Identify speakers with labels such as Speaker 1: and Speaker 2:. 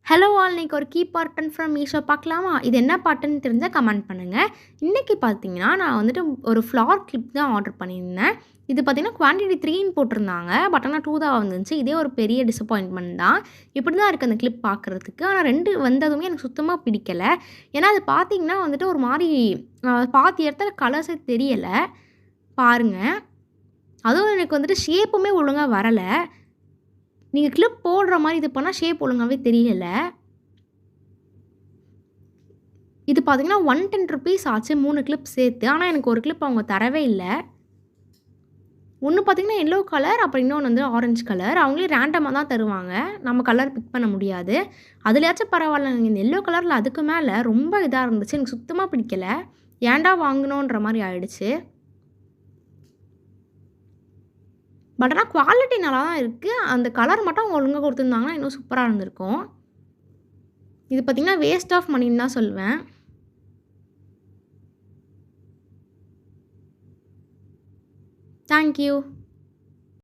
Speaker 1: Hello all, இன்னைக்கு ஒரு key பாட்டன் ஃப்ரம் மீஷோ பார்க்கலாமா? இது என்ன பாட்டுன்னு தெரிஞ்சா கமெண்ட் பண்ணுங்கள். இன்றைக்கி பார்த்தீங்கன்னா, நான் வந்துட்டு ஒரு ஃப்ளார் கிளிப் தான் ஆர்டர் பண்ணியிருந்தேன். இது பார்த்தீங்கன்னா குவான்டிட்டி 3ன்னு போட்டிருந்தாங்க. பட் ஆனால் 2 தான் வந்துருந்துச்சு. இதே ஒரு பெரிய டிசப்பாயின்ட்மெண்ட் தான். இப்படி தான் இருக்குது அந்த கிளிப் பார்க்குறதுக்கு. ஆனால் 2 வந்ததுமே எனக்கு சுத்தமாக பிடிக்கல. ஏன்னா அது பார்த்தீங்கன்னா வந்துட்டு ஒரு மாரி பாதி இடத்துல கலர்ஸே தெரியலை. பாருங்கள். அதுவும் எனக்கு வந்துட்டு ஷேப்புமே ஒழுங்கா வரல. நீங்க கிளிப் போடுற மாரி இது பண்ணா ஷேப் ஒழுங்காவே தெரியல. இது பார்த்தீங்கன்னா ₹110 ஆச்சு 3 கிளிப் சேர்த்து. ஆனா எனக்கு ஒரு கிளிப் அவங்க தரவே இல்ல. ஒண்ணு பார்த்தீங்கன்னா எல்லோ கலர், அப்புறம் இன்னொன்னு வந்து ஆரஞ்சு கலர். அவங்களே ரேண்டமா தான் தருவாங்க. நம்ம கலர் பிக் பண்ண முடியாது. அதுலயாச்சும் பரவாயில்லங்க. இந்த எல்லோ கலர்ல அதுக்கு மேல ரொம்ப இதா இருந்துச்சு. எனக்கு சுத்தமா பிடிக்கல. ஏன்டா வாங்குனோன்ற மாரி ஆயிடுச்சு. பட் ஆனா குவாலிட்டி நல்லா தான் இருக்கு. அந்த கலர் மட்டும் அவங்க ஒழுங்கா குடுத்துருந்தாங்கன்னா இன்னும் சூப்பரா இருந்திருக்கும். இது பார்த்தீங்கன்னா வேஸ்ட் ஆஃப் மணின்னு தான் சொல்வேன். Thank you.